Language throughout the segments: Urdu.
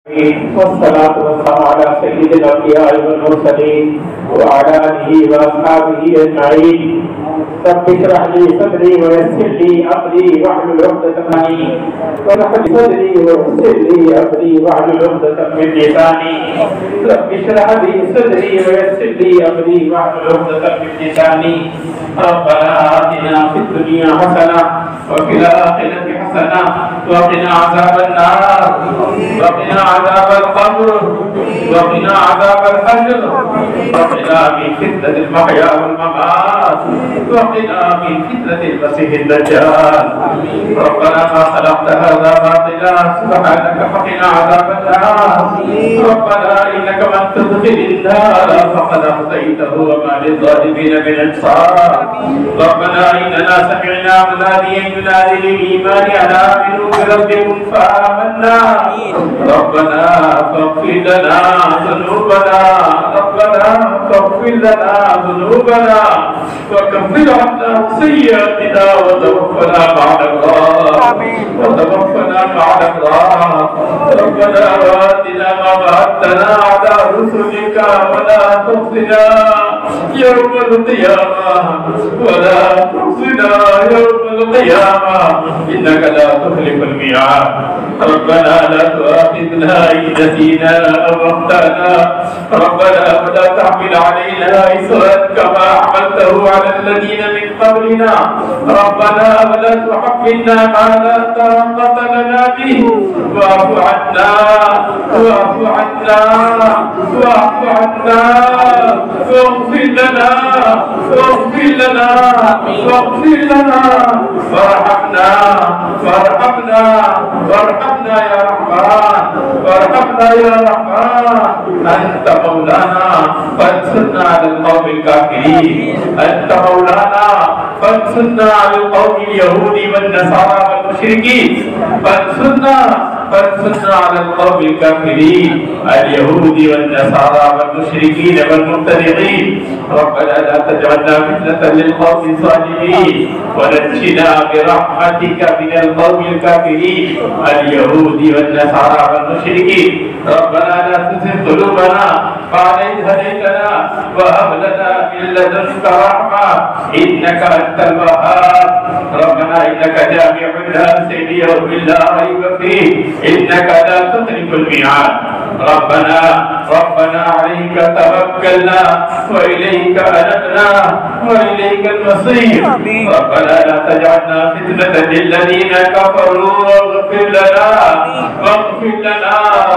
والصلاة والسلام على سيد الأنبياء والمرسلين وعلى آله وأصحابه أجمعين. رب اشرح لي صدري ويسر لي أمري واحلل عقدة من لساني. رب اشرح لي صدري ويسر لي أمري واحلل عقدة من لساني. ربنا آتنا في الدنيا حسنة وفي الآخرة حسنة وقنا عذاب النار وقنا عذاب القبر وقنا عذاب الحشر وقنا من فتنة المحيا والممات وقنا من فتنة المسيح الدجال. ربنا ما خلقت هذا باطلا سبحانك فقنا عذاب النار. ربنا إنك من تدخل النار فقد أخزيته وما للظالمين من أنصار. ربنا إننا سمعنا مناديا ينادي للإيمان أن آمنوا بربكم فآمنا. ربنا فاغفر لنا ذنوبنا وكفر عنا سيئاتنا وتوفنا مع الأبرار. ربنا وآتنا ما وعدتنا على رسلك ولا تخزنا يوم القيامة إنك لا تخلف الميعاد. ربنا لا تؤاخذنا إن نسينا أو أخطأنا. ربنا ولا تحمل علينا إصرا كما حملته على الذين من قبلنا. ربنا ولا تحملنا ما لا طاقة لنا به. واعف عنا واغفر لنا وارحمنا يا رحمن. أنت مولانا فانصرنا على القوم اليهود والنصارى والمشركين. فانصرنا على القوم الكافرين اليهود والنصارى والمشركين والمبتدعين. ربنا لا تجعلنا فتنة للقوم الظالمين ونجنا برحمتك من القوم الكافرين اليهود والنصارى والمشركين. ربنا لا تزغ قلوبنا بعد إذ هديتنا وهب لنا من لدنك رحمة إنك أنت الوهاب. ربنا إنك جامع الناس ليوم لا ريب فيه إنك لا تخلف الميعاد. ربنا عليك توكلنا وإليك أنبنا وإليك المصير. ربنا لا تجعلنا فتنة للذين كفروا واغفر لنا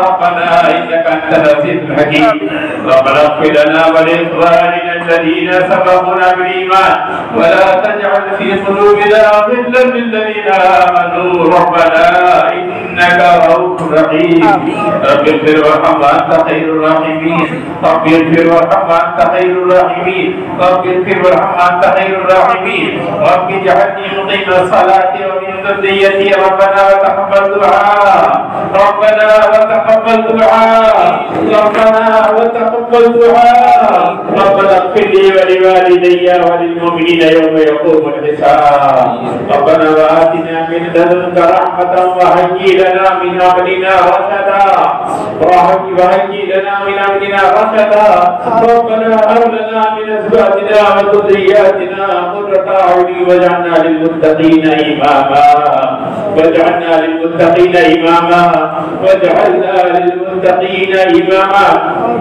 ربنا إنك أنت العزيز الحكيم. ربنا اغفر لنا ولإخواننا الذين سبقونا بالإيمان ولا تجعل في قلوبنا غلا للذين آمنوا. ربنا إنك رؤوف رحيم. رب اغفر وارحم وأنت خير الراحمين. رب اغفر وارحم وأنت خير الراحمين. رب اجعلني مقيم الصلاة ومن ذريتي. ربنا وتقبل دعاء. ربنا اغفر لي ولوالدي وللمؤمنين يوم يقوم الحساب. ربنا وآتنا من لدنك رحمة وهيئ لنا من أمرنا رشدا. ربنا هب لنا من أزواجنا وذرياتنا قرة أعين واجعلنا للمتقين إماما.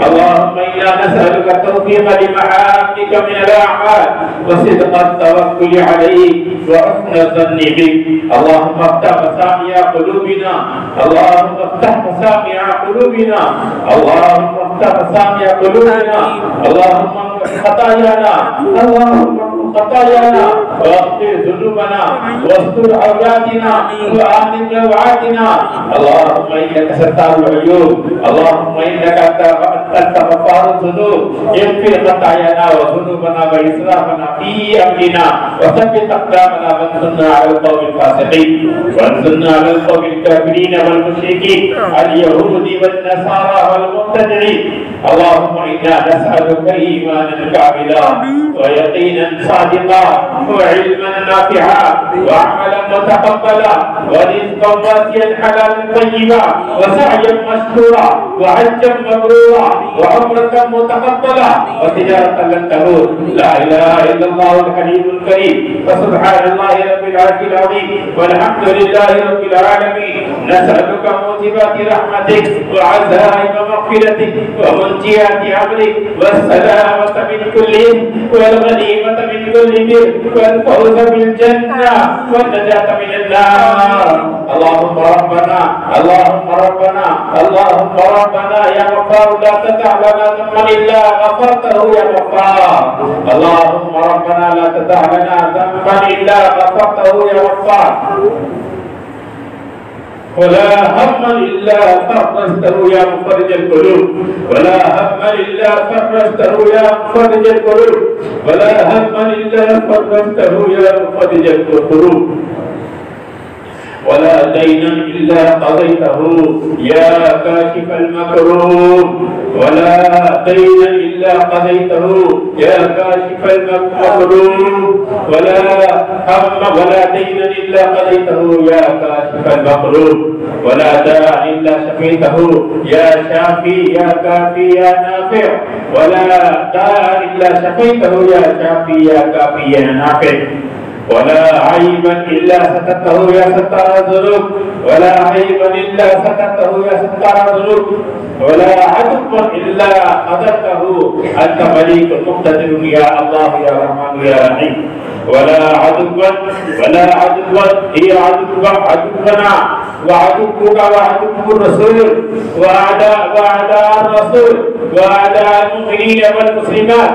اللهم إنا نسألك التوفيق لمحامدك من الأعمال وصدق التوكل عليك وحسن الظن بك. اللهم افتح مسامع قلوبنا. اللهم خطايانا واغفر ذنوبنا واستر عوراتنا وآمن روعاتنا. اللهم إنك ستار العيوب. اللهم إنك أنت غفار الذنوب. اغفر خطايانا وذنوبنا وإسرافنا في أمرنا وثبت أقدامنا وانصرنا على القوم الفاسقين وانصرنا على القوم الكافرين والمشركين اليهود والنصارى والمبتدعين. اللهم إنا نسألك إيمانا كاملا ويقينا صادقا وعلما نافعا وعملا متقبلا ورزقا واسعا حلالا طيبا وسعيا مشكورا وحجا مبرورا وعمرة متقبلا وتجارة لن تبور. لا إله إلا الله الحليم الكريم فسبحان الله رب العرش العظيم والحمد لله رب العالمين. نسألك موجبات رحمتك وعزائم مغفرتك ومنجيات أمرك والسلامة من كل إثم والغنيمة من كل بر والفوز بالجنة والنجاة من النار. اللهم ربنا اللهم ربنا اللهم ربنا يا غفار لا تدع لنا ذنبا إلا غفرته يا غفار. اللهم ربنا لا تدع لنا ذنبا إلا غفرته يا غفار. ولا هما إلا فرجته يا مفرج القلوب ولا هما إلا فرجته يا مفرج القلوب ولا هما إلا فرجته يا مفرج القلوب ولا دينا إلا قضيته يا كاشف المكروب ولا دينا إلا قضيته يا كاشف المكروب ولا هم ولا دينا إلا قضيته يا كاشف المكروب ولا داع إلا شفيته يا شافي يا كافي يا نافع ولا داع إلا شفيته يا شافي يا كافي يا نافع ولا عيبا إلا سترته يا ستار الذنوب ولا عيبا إلا سترته يا ستار الذنوب ولا عدوا إلا قدرته أنت مليك مقتدر يا الله يا رحمن يا رحيم. ولا عدوا هي عدونا وعدوك وعدو الرسول وأعداء الرسول وأعداء المؤمنين والمسلمات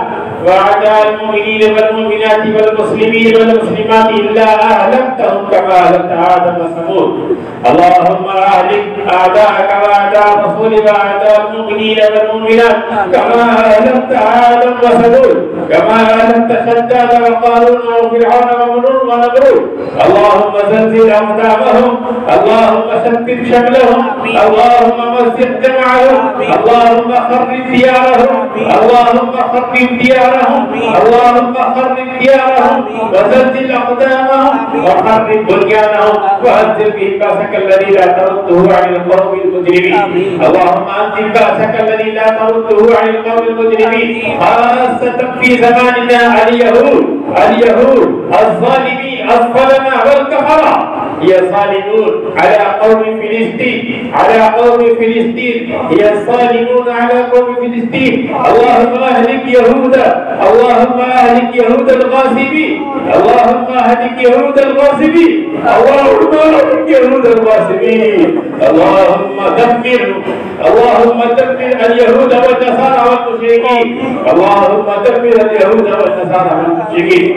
وأعداء المؤمنين والمؤمنات والمسلمين والمسلمات إلا أهلكتهم كما أهلكت عادا وثمود. اللهم أهلك أعداءك وأعداء الرسول وأعداء المؤمنين والمؤمنات كما أهلكت عادا وثمود كما أهلكت شداد وقارون وفرعون ونمرود. اللهم زلزل أقدامهم اللهم شتت شملهم اللهم مزق جمعهم اللهم خرب ديارهم اللهم خرب ديارهم اللهم خرب ديارهم وزلزل أقدامهم وخرب بنيانهم وأنزل به بأسك الذي لا ترده عن القوم المجرمين. اللهم أنزل بأسك الذي لا ترده عن القوم المجرمين خاصة في زماننا اليهود الظالمين الظلمة والكفرة هي الظالمون على قوم فلسطين هي الظالمون على قوم فلسطين. اللهم أهلك يهود اللهم أهلك يهود الغاصبين اللهم أهلك يهود الغاصبين اللهم أهلك يهود الغاصبين. اللهم دمر اليهود والنصارى والمشركين اللهم دمر اليهود والنصارى والمشركين.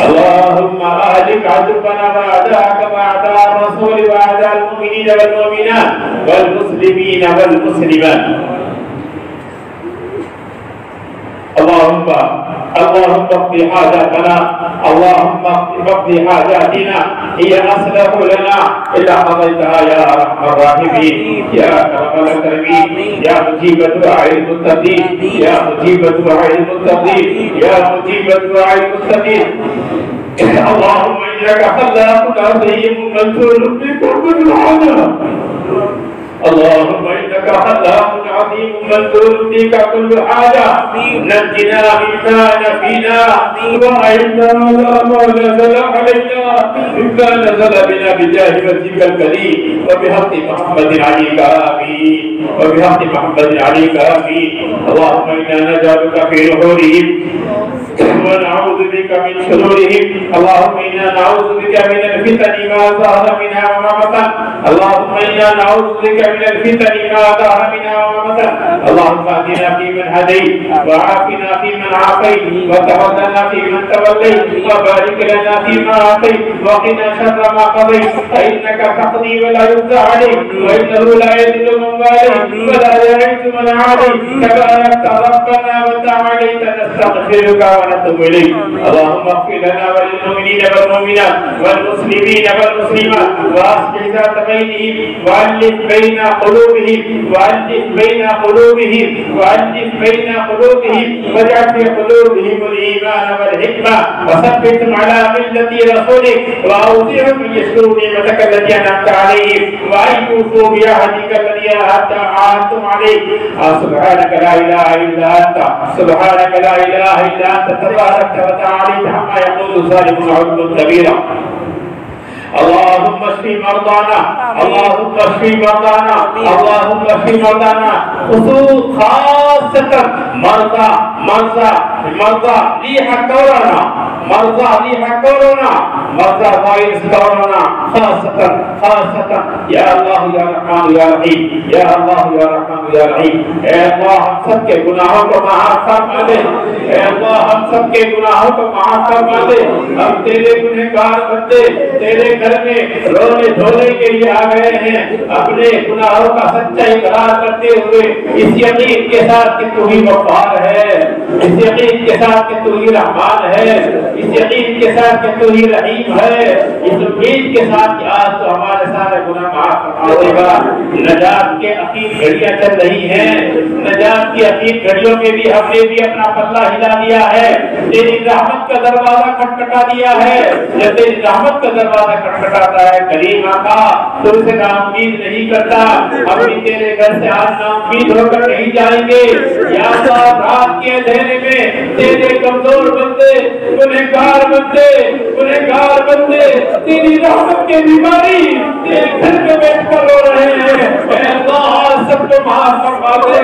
اللهم أهلك عدونا وأعداءك وأعداء الرسول وأعداء المؤمنين والمؤمنات والمسلمين والمسلمات. اللهم اقض حاجاتنا اللهم اقض حاجاتنا هي أصلح لنا إلا قضيتها يا أرحم الراحمين يا أكرم الأكرمين يا مجيب دعاء المتقين يا مجيب دعاء المتقين يا مجيب دعاء المتقين. اللهم إنك خلاق عظيم منصور بكل حاجة اللهم إنك خلاق عظيم منصور بك كل حاجة. نجنا مما نفينا وأعنا على ما نزل علينا مما نزل بنا بجاه وجهك الكريم وبحق محمد عليك آمين وبحق محمد عليك آمين. اللهم إنا نجعلك في نحورهم ونعوذ بك من شرورهم. اللهم إنا نعوذ بك من الفتن ما ظهر منها وما بطن. اللهم إنا نعوذ بك من الفتن ما ظهر منها وما بطن. اللهم اهدنا فيمن هديت وعافنا فيمن عافيت وتولنا فيمن توليت وبارك لنا فيما أعطيت وقنا شر ما قضيت فإنك تقضي ولا يقضى عليك وإنه لا يذل من واليت ولا يعز من عاديت تباركت ربنا وتعاليت. نستغفرك ونتوب إليك. اللهم اغفر لنا وللمؤمنين والمؤمنات والمسلمين والمسلمات وأصلح ذات بينهم وألف بين قلوبهم واجعل في قلوبهم الإيمان والحكمة وثبتهم على ملة رسولك وأوزعهم أن يشكروا نعمتك التي أنعمت عليهم وأن يوفوا بعهدك الذي عاهدتم عليه. سبحانك لا إله إلا أنت تباركت وتعاليت عما يقول الظالمون علوا كبيرا. اللهم اشف مرضانا خاصة مرضى ريح كورونا مرضى فائروس كورونا خاصة يا الله يا رحمن يا رحيم اے اللہ ہم سب کے گناہوں کو معاف فرما دے ہم تیرے گنہگار بندے تیرے گھر میں رونے دھونے کے لیے آ گئے ہیں اپنے گناہوں کا سچا اقرار کرتے ہوئے اس یقین کے ساتھ کہ تو ہی غفار ہے اس یقین کے ساتھ کہ تو ہی رحمان ہے اس یقین کے ساتھ کہ تو ہی رحیم ہے اس امید کے ساتھ کہ آج تو ہمارے سارے گناہ معاف فرما دے گا. نجات کے اخیر گھڑیاں چل رہی ہیں نجات کی اخیر گھڑیوں میں بھی ہم نے بھی اپنا پلہ ہلا دیا ہے تیری رحمت کا دروازہ کھٹکھٹا دیا ہے جب تیری رحمت کا دروازہ کھٹکھٹاتا ہے کریم آقا تو اسے ناامید نہیں کرتا. ہم بھی تیرے گھر سے آج ناامید ہو کر نہیں جائیں گے یا اللہ. رات کے اندھیرے میں تیرے کمزور بندے گنہگار بندے تیری رحمت کے بیماری تیرے گھر میں بیٹھ کر رو رہے ہیں. اے اللہ سب کو معاف فرما دے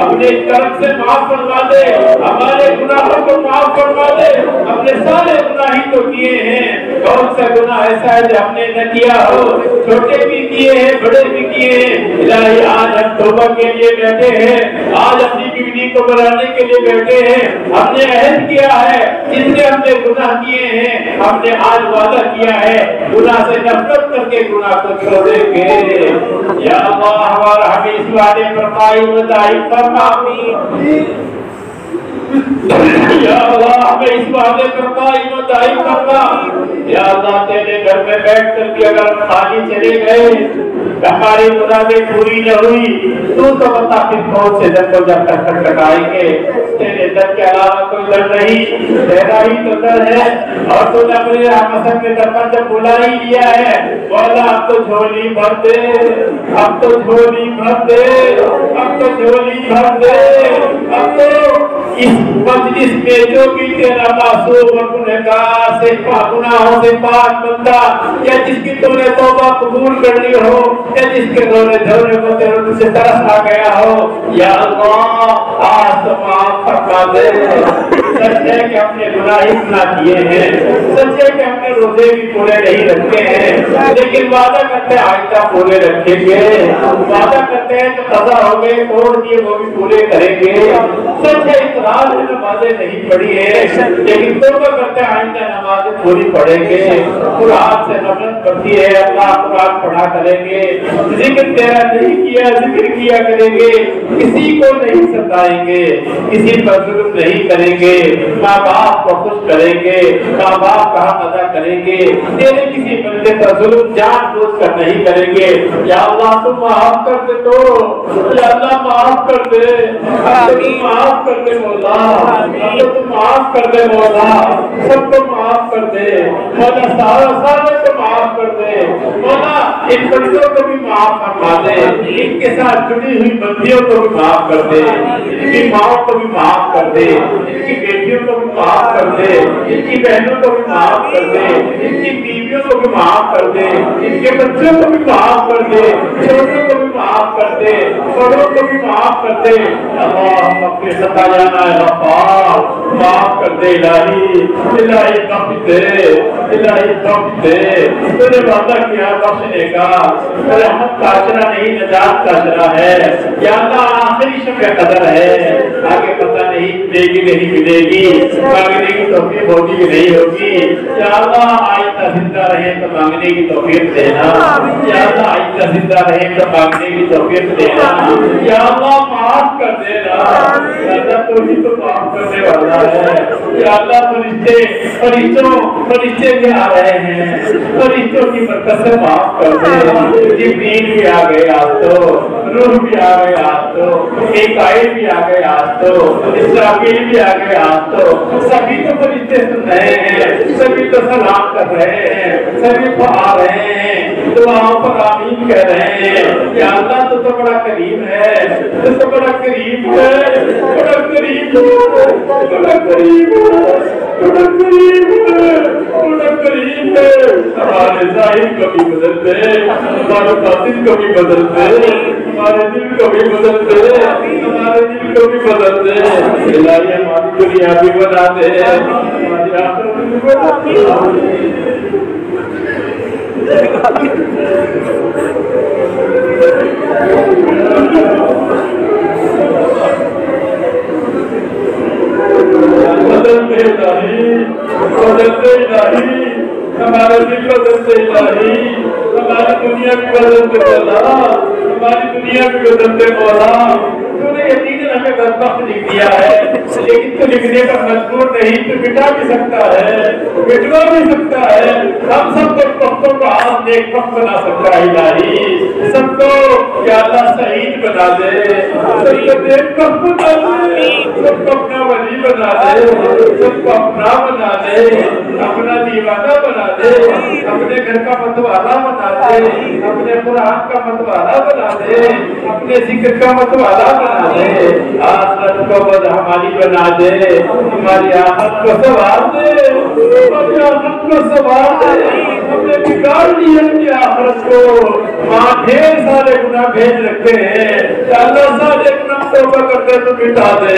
اپنے کرم سے معاف فرما دے ہمارے گناہوں کو معاف فرما دے. اپنے سارے گناہ ہی تو کیے ہیں کون سا گناہ ایسا ہے جو ہم نے نہ کیا ہو چھوٹے بھی کیے ہیں بڑے بھی کیے ہیں. الہی آج ہم توبہ کے لیے بیٹھے ہیں آج اپنی بیوی کو بنانے کے لیے بیٹھے ہیں. ہم نے عہد کیا ہے جتنے ہم نے گناہ کیے ہیں ہم نے آج وعدہ کیا ہے گناہ سے نفرت کر کے گناہ کو چھوڑیں گے. یا اللہ ہمارا ہمیں اس وعدے پر قائم و دائم فرما. یا اللہ ہمیں اس وعدے پر قائم و دائم فرما. یا اللہ تیرے گھر میں بیٹھ کر بھی اگر ہم خالی چلے گئے ہماری مرادیں پوری نہ ہوئی تو بتا پھر کون سے در کو جب تک کھٹکھٹائیں گے. تیرے در کے علاوہ کوئی در نہیں تیرا ہی تو در ہے اور تو نے اپنے رحمت کے در پر جب بلا ہی لیا ہے مولا اب تو جھولی بھر دے اب تو اس مجلس میں جو بھی تیرا معصوم اور گنہگار سے گناہوں سے پاک بندہ یا جس کی تو نے توبہ قبول کر لی ہو یا جس کے رونے دھونے کو تیرے سے ترس آ گیا ہو یا اللہ آج تو معاف فرما دے. سچ ہے کہ ہم نے گناہ اتنا کیے ہیں سچ ہے کہ ہم نے روزے بھی پورے نہیں رکھے ہیں لیکن وعدہ کرتے ہیں آئندہ پورے رکھیں گے. وعدہ کرتے ہیں جو قضا ہو گئے توڑ دیے وہ بھی پورے کریں گے. سچ ہے اقرار ہے نمازیں نہیں پڑھی ہے لیکن توبہ کرتے ہیں آئندہ نمازیں پوری پڑھیں گے. قرآن سے نفرت کرتی ہے اللہ قرآن پڑھا کریں گے ذکر تیرا نہیں کیا ذکر کیا کریں گے کسی کو نہیں ستائیں گے کسی پر ظلم نہیں کریں گے ماں باپ کو خوش کریں گے ماں باپ کا حق ادا کریں گے تیرے کسی بندے پر ظلم جان بوجھ کر نہیں کریں گے. یا اللہ تم معاف کر دے تو یا اللہ معاف کر دے معاف کر دے مولا تم معاف کر دے مولا سب کو معاف کر دے مولا سارے کو معاف کر دے مولا ان بندوں کو بھی معاف فرما دے ان کے ساتھ جڑی ہوئی بندیوں کو بھی معاف کر دے ان کی ماں کو بھی معاف کر دے ان کی بیٹیوں کو بھی معاف کر دے ان کی بہنوں کو بھی معاف کر دے ان کی بیویوں کو بھی معاف کر دے ان کے بچوں کو بھی معاف کر دے چھوٹوں کو بھی معاف کر دے بڑوں کو بھی معاف کر دے. اللہ اپنے ستا جانا ہے غفار معاف کر دے الہی بخش دے تو نے وعدہ کیا بخشنے کا رحمت کا اشرا نہیں نجات کا اشرا ہے. یا اللہ آخری شب قدر ہے آگے پتہ نہیں ملے گی نہیں ملے گی مانگنے کی توفیق ہوگی کہ نہیں ہوگی. یا اللہ آئندہ زندہ رہے تو مانگنے کی توفیق دینا یا اللہ آئندہ زندہ رہے تو مانگنے کی توفیق دینا. یا اللہ معاف کر دینا یا اللہ تو ہی تو معاف کرنے والا ہے. یا اللہ فرشتے بھی آ رہے ہیں, فرشتوں کی برکت سے معاف کر دے. جبریل بھی آ گئے آج تو, روح بھی آ گئے آج تو, میکائیل بھی آ گئے آج تو, اسرافیل بھی آ گئے آج تو. سبھی تو فرشتے سن رہے ہیں, سبھی تو سلام کر رہے ہیں, سبھی تو آ رہے ہیں, دعاؤں پر آمین کہہ رہے ہیں. یا اللہ تو بڑا کریم ہے, تو بڑا کریم ہے, بڑا کریم ہے, بڑا کریم ہے, بڑا کریم ہے, بڑا کریم ہے. ہمارے ظاہر کو بھی بدل دے, ہمارے باطن کو بھی بدل دے, ہمارے دل کو بھی بدل دے, ہمارے دل کو بھی بدل دے. الہی ہماری دنیا بھی بنا دے, ہماری آخرت بھی بنا دے. بدلتے الہی, بدلتے الہی, ہمارے دل بدلتے الہی, ہماری دنیا بھی بدلتے مولا, ہماری دنیا بھی بدلتے مولا. تو نے یقیناً ہمیں بدبخت لکھ دیا ہے, لیکن تو لکھنے پر مجبور نہیں, تو مٹا بھی سکتا ہے, مٹوا بھی سکتا ہے. ہم سب کو وقتوں کا آپ نیک وقت بنا سکتا ہے الہی, سب کو یا اللہ شہید بنا دے, سب کو نیک وقت بنا دے, سب کو اپنا ولی بنا دے, سب کو اپنا بنا دے, اپنا دیوانہ بنا دے, اپنے گھر کا متوالا بنا دے, اپنے قرآن کا متوالا بنا دے, اپنے ذکر کا متوالا بنا دے. آخرت کو بد ہماری بنا دے, ہماری آخرت کو سوار دے, ہماری آخرت کو سوار دے. ہم نے بگاڑ دی اپنی آخرت کو, وہاں ڈھیر سارے گناہ بھیج رکھے ہیں. اللہ سارے گناہ توبہ کرتے تو مٹا دے,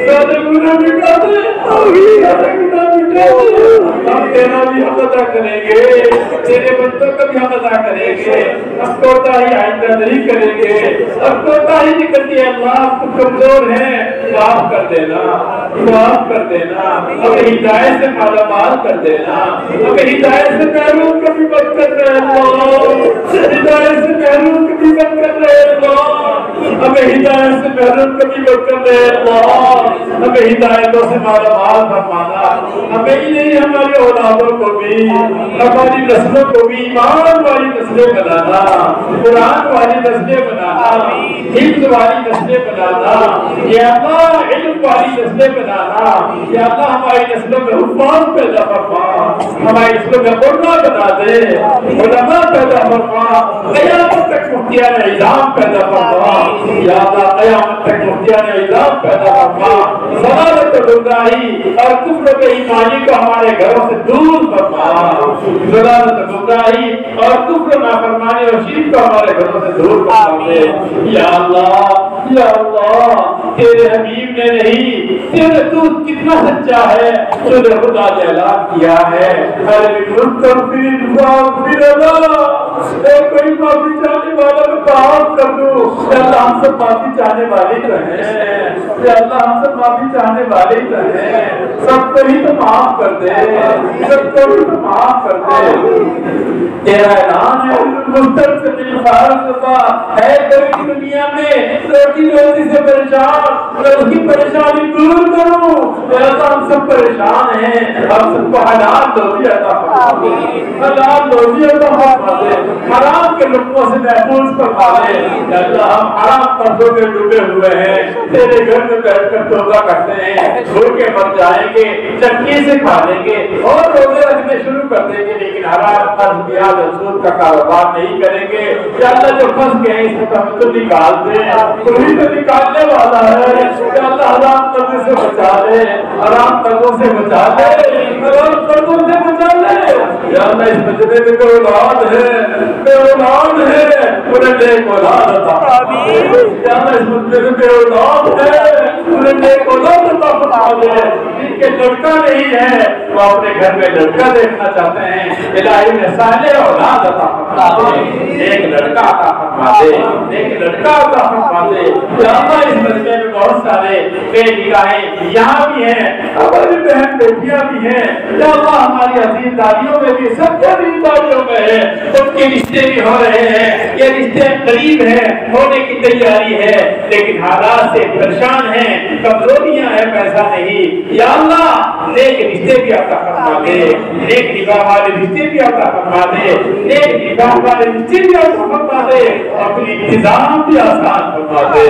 سارے گناہ مٹا دے, سارے گناہ مٹا دے. ہم تیرا بھی حق ادا کریں گے, تیرے بندوں کا بھی حق ادا کریں گے. ہم کوتاہی آئندہ نہیں کریں گے, اب کوتاہی نکلتی ہے اللہ, ہم کمزور ہیں, معاف کر دینا, معاف کر دینا. ہمیں ہدایت سے مالا مال کر دینا, ہمیں ہدایت سے محروم کبھی مت کر رہے اللہ, ہدایت سے محروم کبھی مت کر رہے اللہ, ہمیں ہدایت سے محروم کبھی مت کر رہے اللہ. ہمیں ہدایتوں سے مالا مال فرمانا, ہمیں ہی نہیں ہمارے اولادوں کو بھی, ہماری نسلوں کو بھی ایمان والی نسلیں بنانا, قرآن والی نسلیں بنانا, حفظ والی نسلیں بنانا, یا اللہ علم والی نسلیں بنانا. یا اللہ ہماری نسلوں میں حفاظ پیدا فرما, ہماری نسلوں میں علماء بنا دے, علماء پیدا فرما, قیامت تک مفتیان اعظام پیدا فرما. یا اللہ قیامت تک مفتیان اعظام پیدا فرما. ضلالت و گمراہی اور کفر و ایمانی کو ہمارے گھروں سے دور فرما, ضلالت و گمراہی اور کفر و نافرمانی اور شرک کو ہمارے گھروں سے دور فرما دے. یا اللہ, یا اللہ, تیرے حبیب نے نہیں, تیرے تو کتنا سچا ہے, تو نے خدا نے اعلان کیا ہے, ارے مستغفر فاغفر اللہ, اے کوئی معافی چاہنے والا میں معاف کر دوں. یا اللہ ہم سب معافی چاہنے والے تو ہیں, یا اللہ ہم سب معافی چاہنے والے تو ہیں, سب کو ہی تو معاف کر دے, سب کو ہی تو معاف کر دے. تیرا اعلان ہے مستقبل فارغ ہے کوئی دنیا میں روٹی روزی سے پریشان, میں اس کی پریشانی دور کروں. ہم سب پریشان ہیں, ہم سب کو حلال روزی عطا فرما دے, حلال روزی عطا فرما دے, حرام کے لقموں سے محفوظ فرما دے. اللہ ہم حرام قرضوں میں ڈوبے ہوئے ہیں, تیرے گھر میں بیٹھ کر توبہ کرتے ہیں, بھوکے مر جائیں گے, چٹنی سے کھا لیں گے اور روزے رکھنے شروع کر دیں گے, لیکن حرام قرض بیاض اور سود کا کاروبار نہیں کریں گے. یا اللہ جو پھنس گئے اس کو ہم تو نکال دے, وہی تو نکالنے والا ہے. یا اللہ حرام قرض سے بچا لے, حرام قرضوں سے بچا لے, حرام قرضوں سے بچا لے. یا اللہ اس مجمع میں کوئی اولاد ہے, کوئی اولاد ہے, انہیں نیک اولاد عطا فرما دے. یا اللہ اس مجمع میں کوئی اولاد ہے, انہیں نیک اولاد عطا فرما دے. جن کے لڑکا نہیں ہے وہ اپنے گھر میں لڑکا دیکھنا چاہتے ہیں، الہی نے صالح اولاد عطا فرما دے، ایک لڑکا عطا فرما دے، ایک لڑکا عطا فرما دے۔ یا اللہ اس مجمع میں بہت سارے بے نکاحیں یہاں بھی ہیں، ہماری بہن بیٹیاں بھی ہیں، یا اللہ ہماری عزیز دادیوں میں بھی، سب کے عزیز دادیوں میں ہے، ان کے رشتے بھی ہو رہے ہیں، یہ رشتے قریب ہیں، ہونے کی تیاری ہے، لیکن حالات سے پریشان ہیں، کمزوریاں ہیں، پیسہ نہیں۔ یا اللہ نیک رشتے بھی عطا فرما دے، نیک نکاح والے رشتے بھی عطا فرما دے، نیک نکاح والے رشتے بھی عطا فرما دے، اپنی انتظام بھی آسان فرما دے،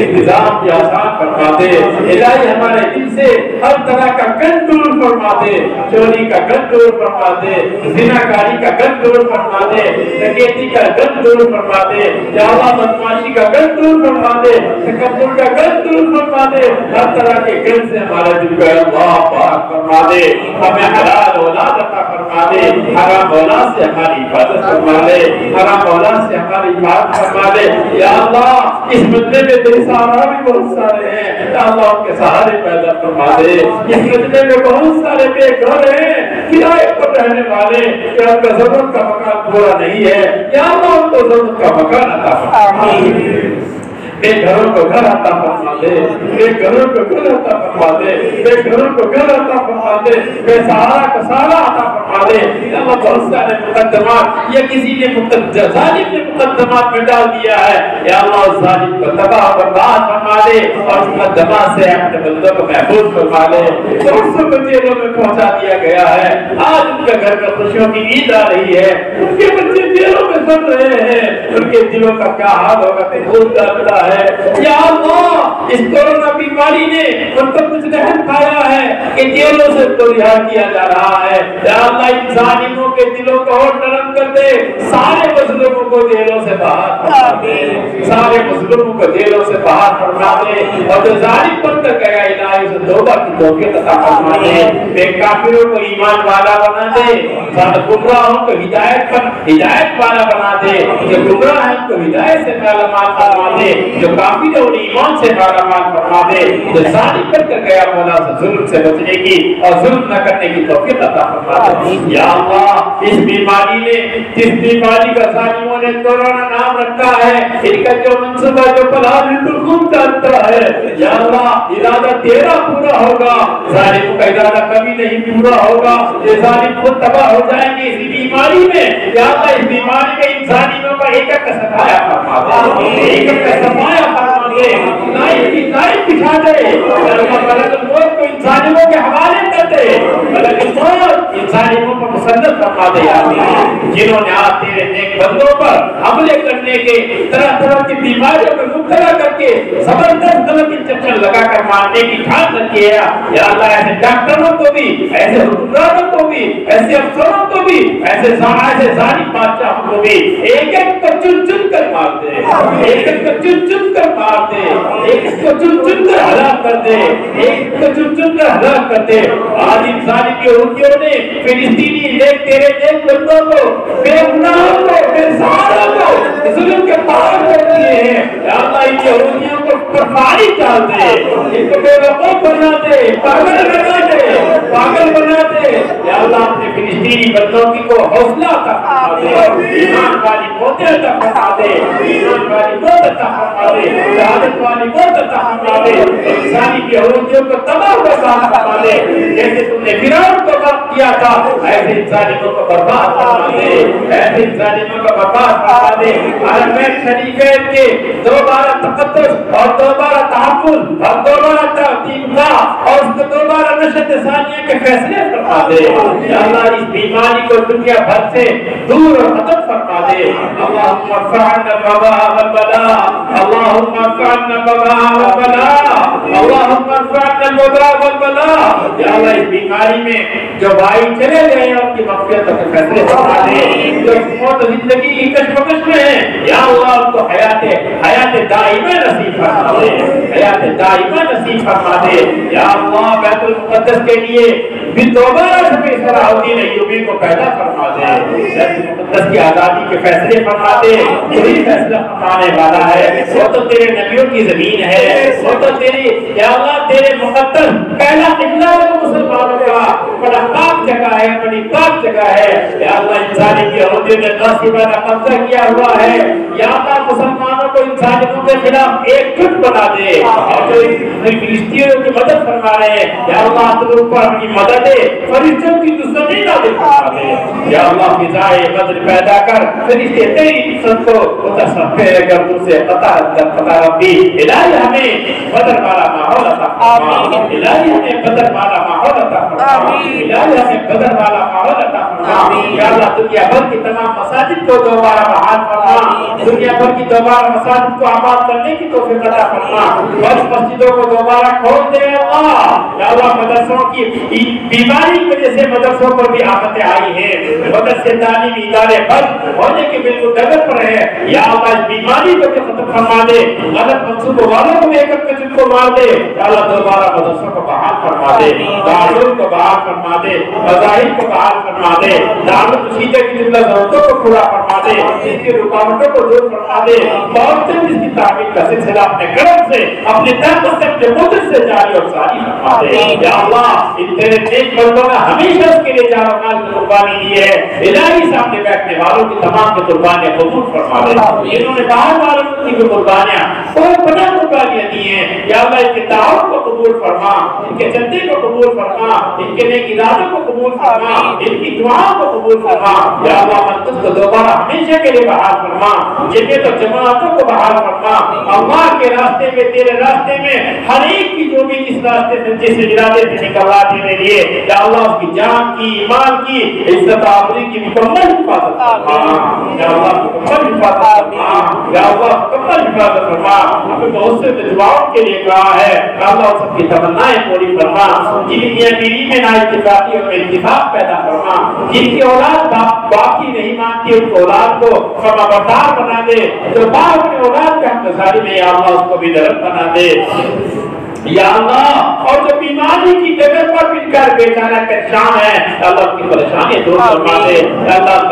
انتظام بھی آسان فرما دے۔ الہی ہمارے دل سے ہر طرح کا گند دور فرما دے، چوری کا گند دور فرما دے، زناکاری کا گند دور فرما دے، ڈکیتی کا گند دور فرما دے، یا اللہ بدمعاشی کا گند دور فرما دے، تکبر کا گند دور فرما دے، ہر طرح کے گند سے ہمارا دل کو اللہ پاک فرما دے، ہمیں حلال اولاد عطا فرما دے، حرام اولاد سے ہماری حفاظت فرما دے، حرام اولاد سے ہماری حفاظت فرما دے۔ یا اللہ اس مجمع میں بے سہارا بھی بہت سارے ہیں، یا اللہ ان کے سہارے پیدا فرما دے۔ اس مجمع میں بہت سارے بے گھر ہیں، کرائے پر رہنے والے، کہ ان کا ضرورت کا مکان پورا نہیں ہے، یا اللہ ان کو ضرورت کا مکان عطا فرما دے، بے گھروں کو گھر عطا فرما دے، بے گھروں کو گھر عطا فرما دے، بے گھروں کو گھر عطا فرما دے، بے سہارا کو سہارا عطا فرما دے۔ یا اللہ بہت سارے مقدمات یا کسی نے ظالم نے مقدمات میں ڈال دیا ہے، یا اللہ اس ظالم کو تباہ و برباد فرما دے، اور اس مقدمات سے اپنے بندوں کو محفوظ فرما دے۔ دوستوں کو جیلوں میں پہنچا دیا گیا ہے، آج ان کے گھر میں خوشیوں کی عید آ رہی ہے، ان کے بچے جیلوں میں سن رہے ہیں، ان کے دلوں کا کیا حال ہوگا کہ بھول جاتا ہے۔ یا اللہ اس کورونا بیماری نے ان کو کچھ رحم کھایا ہے کہ جیلوں سے تو رہا کیا جا رہا ہے۔ یا اللہ ان ظالموں کے دلوں کو اور نرم کر دے، سارے مظلوموں کو جیلوں سے باہر فرما دے، سارے مظلوموں کو جیلوں سے باہر فرما دے، اور جو ظالم بن کر گیا الہی سے توبہ کی توفیق عطا فرما دے، بے کافروں کو ایمان والا بنا دے، گمراہوں کو ہدایت والا بنا دے، جو گمراہ ہیں ان کو ہدایت سے مالا مال فرما دے، جو کافر ہے انہیں ایمان سے مالا مال فرما دے، جو ظالم بن کر گیا مولا سے ظلم سے بچنے کی اور ظلم نہ کرنے کی توفیق عطا فرما دے۔ یا اللہ اس بیماری نے، جس بیماری کا ظالموں نے کورونا نام رکھا ہے، ان کا جو منصوبہ جو پلان ہے تو خوب جانتا ہے، یا اللہ ارادہ تیرا پورا ہوگا، ظالموں کا ارادہ کبھی نہیں پورا ہوگا، یہ ظالم خود تباہ ہو جائیں گے اسی بیماری میں۔ یا اللہ اس بیماری میں ان ظالموں کا ایک ایک کا سفایا فرما دے، ایک ایک کا سفایا فرما دے، لائن کی لائن بچھا دے، ملک الموت کو ان ظالموں کے حوالے کر دے، ملک الموت ان ظالموں کو مسلط فرما دے، جنہوں نے آج تیرے نیک بندوں پر حملے کرنے کے، طرح طرح کی بیماریوں میں مبتلا کر کے زبردست غلط انجیکشن لگا کر مارنے کی ٹھان رکھی ہے۔ یا اللہ ایسے ڈاکٹروں کو بھی، ایسے حکمرانوں کو بھی، ایسے افسروں کو بھی، ایسے ظالم بادشاہوں کو بھی ایک ایک کو چن چن کر مار دے، ایک ایک کو چن چن کر مار دے، ایک ایک کو چن چن کر ہلاک کر دے، ایک کو چن چن کر ہلاک کر دے۔ آج ان ظالم یہودیوں نے فلسطینی تیرے نیک بندوں کو، بے گناہوں کو، بے سہاروں کو ظلم کے پار کر دیے ہیں۔ یا اللہ ان یہودیوں کو پرفاری ڈال دے، ان کو بے وقوف بنا دے، پاگل بنا دے، پاگل بنا دے۔ یا اللہ اپنے فلسطینی بندوں کی کو حوصلہ عطا فرما دے، ایمان والی موتیں عطا فرما دے، ایمان والی موت عطا فرما دے، شہادت والی موت عطا فرما دے، ظالم یہودیوں کو تباہ برباد فرما دے، جیسے تم نے فرعون کو برباد کیا تھا، ایسے ظالموں کو برباد فرما دے، ایسے ظالموں کو برباد فرما دے۔ حرمین شریفین کے دوبارہ تقدس اور دوبارہ تحفظ اور دوبارہ تحقیق اور اس کو دوبارہ نشت ثانیہ کے فیصلے فرما دے۔ یا اللہ اس بیماری کو دنیا بھر سے دور اور ختم فرما دے۔ اللہم ارفع عنا الوباء والبلاء، اللہم ارفع عنا الوباء والبلاء، اللہم ارفع عنا الوباء والبلاء۔ یا اللہ اس بیماری میں جو بھائی چلے گئے ہیں ان کی مغفرت کے فیصلے فرما دے، جو موت زندگی کی کشمکش میں ہیں یا اللہ ان کو حیات دائمہ نصیب فرما دے، حیات دائمہ نصیب فرما دے۔ یا اللہ بیت المقدس کے لیے بھی دوبارہ سے صلاح الدین ایوبی کو پیدا فرما دے، مقدس کی آزادی کے فیصلے فرما دے، وہی فیصلہ فرمانے والا ہے، وہ تو تیرے نبیوں کی زمین ہے، وہ تو تیری یا اللہ تیرے مقدس پہلا قبلہ ہے مسلمانوں کا، بڑا پاک جگہ ہے، بڑی پاک جگہ ہے، یا اللہ انسانی کی عہدے میں غاصبانہ قبضہ کیا ہوا ہے، یا اللہ مسلمانوں کو انسانیوں کے خلاف ایک جٹ بنا دے، اور جو فلسطینیوں کی مدد فرما رہے ہیں یا اللہ تو ان پر اپنی مدد دے، فرشتوں کی دشمنی نازل فرما دے، یا اللہ فضائے بدر پیدا کر، فرشتے تیری عزت کو متصفح گردوں سے قطع ربی، الہی ہمیں بدر والا ماحول عطا فرما، الہی ہمیں بدر والا ماحول عطا فرما، الہی ہمیں بدر والا ماحول عطا فرما، یا اللہ دنیا بھر کی تمام مساجد کو دوبارہ بحال فرما، دنیا بھر کی دوبارہ مساجد کو آباد کرنے کی توفیق عطا فرما، بس مسجدوں کو دوبارہ کھول دے اللہ، یا اللہ مدرسوں کی بیماری کی وجہ سے مدرسوں پر بھی آفتیں آئی ہیں، مدرسے تعلیمی ادارے بند ہونے کے بالکل ڈگر پر ہے، یا اللہ اس بیماری کو بھی ختم فرما دے، غلط منصوبوں والوں کو لے کر کے جن کو مار دے، یا اللہ دوبارہ مدرسوں کو بحال فرما دے، دارالعلوم کو بحال فرما دے، مذاہب کو بحال فرما دے، دارالمسیحیت کی جملہ ضرورتوں کو پورا فرما دے، اس کی رکاوٹوں کو دور فرما دے، بہت سے اس کی تعمیر کا سلسلہ اپنے کرم سے اپنے طرف سے اپنے قدرت سے جاری اور ساری فرما دے، یا اللہ ان تیرے نیک بندوں نے ہمیشہ اس کے لیے جان و مال کی قربانی دی ہے، الہی سامنے بیٹھنے والوں کی تمام کی قربانیاں قبول فرما دے، انہوں نے باہر والوں کی قربانیاں کوئی بڑا قربانیاں دی ہیں، یا اللہ ان کے تعاون کو قبول فرما، ان کے چندے کو قبول فرما، ان کے نیک ارادوں کو قبول فرما، ان کی دعاؤں کو قبول فرما، یا اللہ مرکز کو دوبارہ ہمیشہ کے لیے بحال فرما، جمعیت اور جماعتوں کو بحال فرما، اللہ کے راستے میں تیرے راستے میں ہر ایک کی جو بھی اس راستے سے جس ارادے سے نکلوا دینے لیے، یا اللہ اس کی جان کی ایمان کی عزت آبروئی کی مکمل حفاظت فرما، یا اللہ مکمل حفاظت فرما، یا اللہ مکمل حفاظت فرما، ہمیں بہت سے دعاؤں کے لیے کہا ہے، یا اللہ سب کی تمنائیں پوری فرما، جن کی بیوی میں نا اتفاقی اور اتفاق پیدا فرما، جن کی اولاد باقی نہیں مانتی ان کو اولاد کو فرما بردار بنا دے، جو باپ اپنے اولاد کے ہم گزاری میں یا اللہ اس کو بھی درد بنا دے، یا اللہ اور جو بیماری کی جگہ پر مل کر بیچارہ پریشان ہے، اللہ کی پریشانی دور فرما دے، اللہ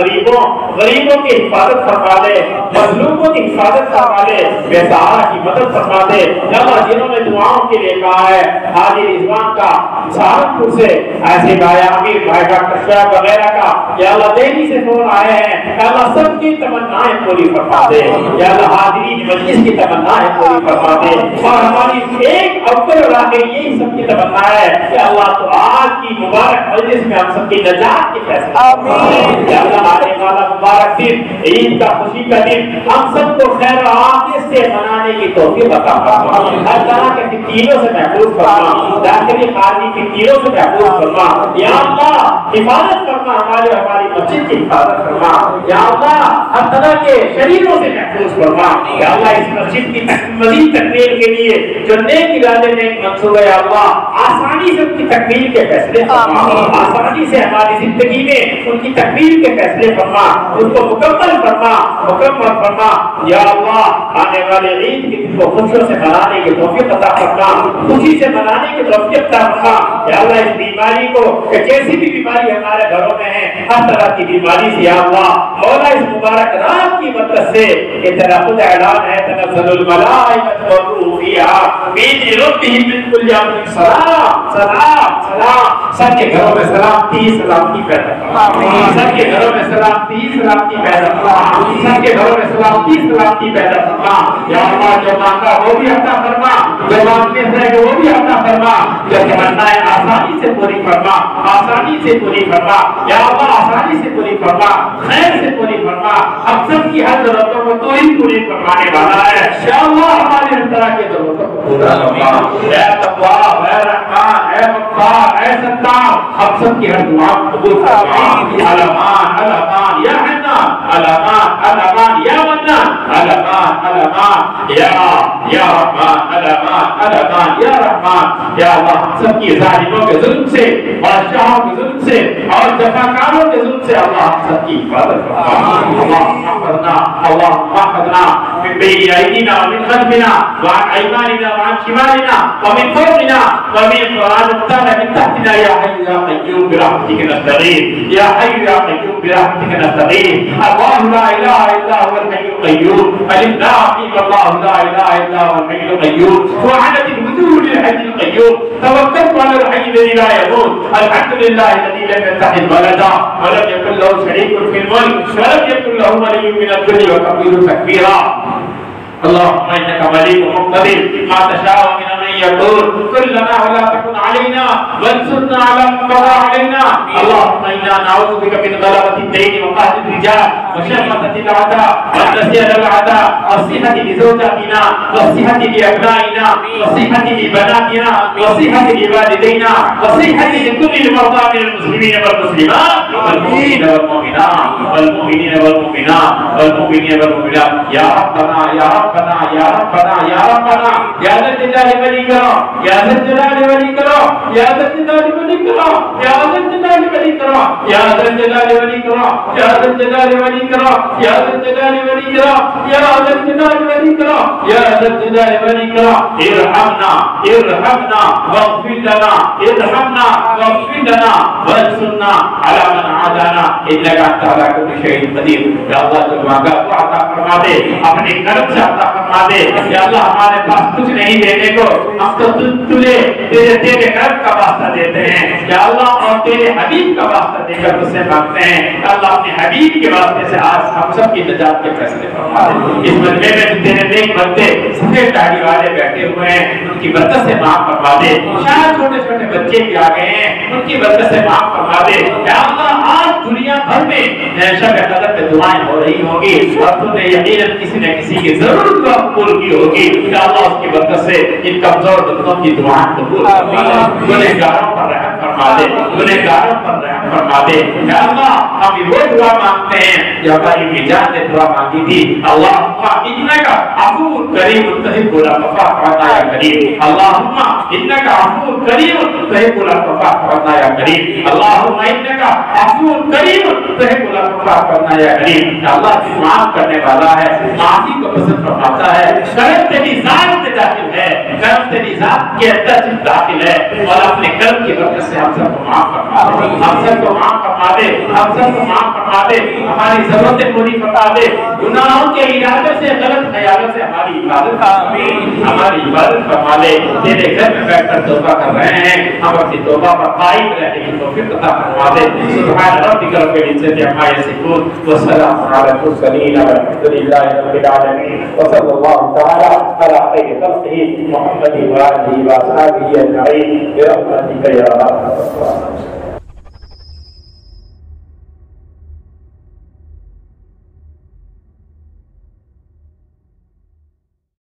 غریبوں کی حفاظت فرما دے، مظلوموں کی حفاظت فرما دے، بے سہارا کی مدد فرما دے، یا اللہ جنہوں نے دعاؤں کے لیے کہا ہے، حاجی رضوان کا سہارنپور سے ایسے بھائی امیر بھائی ڈاکٹر شعیب وغیرہ کا یا اللہ دہلی سے فون آئے ہیں، یا اللہ سب کی تمنائیں پوری فرما دے، یا اللہ حاضرین مجلس کی تمنائیں پوری فرما دے، اور ہماری ایک اوپر اور آخر یہی سب کی تمنا ہے کہ اللہ تو آج کی مبارک مجلس میں ہم سب کی نجات کی فیصلہ آمین، یا اللہ آنے والا مبارک دن عید کا خوشی کا دن ہم سب کو خیر و عافیت سے منانے کی توفیق عطا فرما، ہر طرح کے فتنوں سے محفوظ فرما، داخلی خارجی فتنوں سے محفوظ فرما، یا اللہ حفاظت فرما ہماری مسجد کی حفاظت فرما، یا اللہ ہر طرح کے شریروں سے محفوظ فرما، یا اللہ اس مسجد کی مزید تکمیل کے لیے جو نیک ارادے نیک منصوبے یا اللہ آسانی سے ان کی تکمیل کے فیصلے فرما، آسانی سے ہماری زندگی میں ان کی تکمیل کے فیصلے فرما، اس کو مکمل فرما، یا اللہ آنے والے عید کی دن کو خوشیوں سے منانے کی توفیق عطا فرما، خوشی سے منانے کی توفیق عطا فرما، یا اللہ اس بیماری کو کہ جیسی بھی بیماری ہمارے گھروں میں ہے ہر طرح کی بیماری سے یا اللہ مولا اس مبارک رات کی مدد سے کہ تیرا خود اعلان ہے تنزل الملائکۃ والروح فیہا بإذن ربہم من کل امر سلام سلام سلام، سب کے گھروں میں سلامتی پیدا فرما، سب کے گھروں میں سلامتی پیدا فرما، سب کے گھروں میں سلامتی پیدا فرما، یا اللہ جو مانگا وہ بھی عطا فرما، جو مانگنے سے وہ بھی عطا فرما، جو تمنائیں آسانی سے پوری فرما، آسانی سے پوری فرما، یا اللہ آسانی سے پوری فرما، خیر سے پوری فرما، ہم سب کی ہر ضرورتوں کو تو ہی پوری فرمانے والا ہے، یا اللہ ہماری ہر طرح کی ضرورتوں کو پورا فرما، اے تقویٰ اے رحمان اے غفار اے ستار ہم سب کی ہر دعا قبول فرما، الامان الامان یا حنان الامان الامان یا منان الامان الامان یا رحمان الامان الرحمن یا رحمان یا اللہ سب کی ظالموں کے ظلم سے بادشاہوں کے ظلم سے اور جفاکاروں کے ظلم سے اللہ سب کی حفاظت فرما اللهم احفظنا من بين ايدينا ومن خلفنا وعن ايماننا وعن شمالنا ومن فوقنا ومن قرآن من تحتنا يا حي يا قيوم برحمتك نستغيث يا حي يا قيوم برحمتك نستغيث الله لا اله الا هو الحي القيوم الإله الله لا اله الا هو الحي القيوم وعنت الوجوه للحي القيوم توكلت على الحي الذي لا يموت الحمد لله الذي لم يتخذ ولدا ولم يكن له شريك في الملك ولم يكن له ولي من الذل وكبره تكبيرا اللهم انك مليك مقتدر ما تشاء من امر يكون كلنا ولا تكن علينا وانصرنا على من بغى علينا اللهم انا نعوذ بك من غلبة الدين وقهر الرجال وشماتة الاعداء والنسيان الاعداء والصحة لزوجاتنا والصحة لابنائنا والصحة لبناتنا والصحة لوالدينا والصحة لكل المرضى من المسلمين والمسلمات والمؤمنين والمؤمنات والمؤمنين والمؤمنات والمؤمنين والمؤمنات يا ربنا يا ربنا يا ربنا يا ربنا يا ذا الجلال والإكرام يا ذا الجلال والإكرام يا ذا الجلال والإكرام يا ذا الجلال والإكرام يا ذا الجلال والإكرام يا ذا الجلال والإكرام يا ذا الجلال والإكرام يا ذا الجلال والإكرام يا ذا الجلال والإكرام ارحمنا ارحمنا واغفر لنا ارحمنا واغفر لنا وانصرنا على من عادانا إنك أنت على كل شيء قدير يا الله جو مانگا وہ عطا فرما دے اپنے کرم سے عطا فرما دے یا اللہ ہمارے پاس کچھ نہیں دینے کو ہم تو تجھے تیرے کرم کا واسطہ دیتے ہیں یا اللہ اور تیرے حبیب کا واسطہ دے کر تجھ سے مانگتے ہیں یا اللہ اپنے حبیب کے واسطے سے آج ہم سب کی نجات کے فیصلے فرما دے اس مجمع میں تیرے نیک بندے سفید داڑھی والے بیٹھے ہوئے ہیں ان کی برکت سے معاف فرما دے شاید چھوٹے چھوٹے بچے بھی آ گئے ہیں ان کی برکت سے معاف فرما دے یا اللہ آج دنیا بھر میں شب قدر پہ دعائیں ہو رہی ہوں گی اور تم نے یقیناً کسی نہ کسی کی ضرورت کو قبول کی ہوگی یا اللہ اس کی برکت سے ان کمزور بندوں کی دعائیں قبول فرما دے گنہگاروں پر رحم فرما دے گنہگاروں پر رحم فرما دے یا اللہ ہم وہ دعا مانگتے ہیں جو ہماری کی جان نے دعا مانگی تھی اللہم انکا عفو کریم تحب العفو فاعف عنا یا کریم اللہم انکا عفو کریم تحب العفو فاعف عنا یا کریم اللہم انکا عفو کریم تحب العفو فاعف عنا یا کریم یا اللہ تو معاف کرنے والا ہے معافی کو پسند فرماتا ہے کرم تیری ذات میں داخل ہے کرم تیری ذات کے اندر داخل ہے اور اپنے کرم کی برکت سے ہم سب کو معاف فرما دے ہم سب کو معاف فرما دے ہم سب کو معاف فرما دے ہماری ضرورتیں پوری فرما دے گناہوں کے ارادے سے غلط خیالوں سے ہماری حفاظت فرما دے تیرے گھر میں بیٹھ کر توبہ کر رہے ہیں ہم اپنی توبہ پر قائم رہنے کی توفیق عطا فرما دے سبحان ربک رب العزة عما يصفون وسلام على المرسلين والحمد لله رب العالمين وصلى الله تعالى على خير خلقه محمد وآله وأصحابه أجمعين برحمتك يا أرحم الراحمين.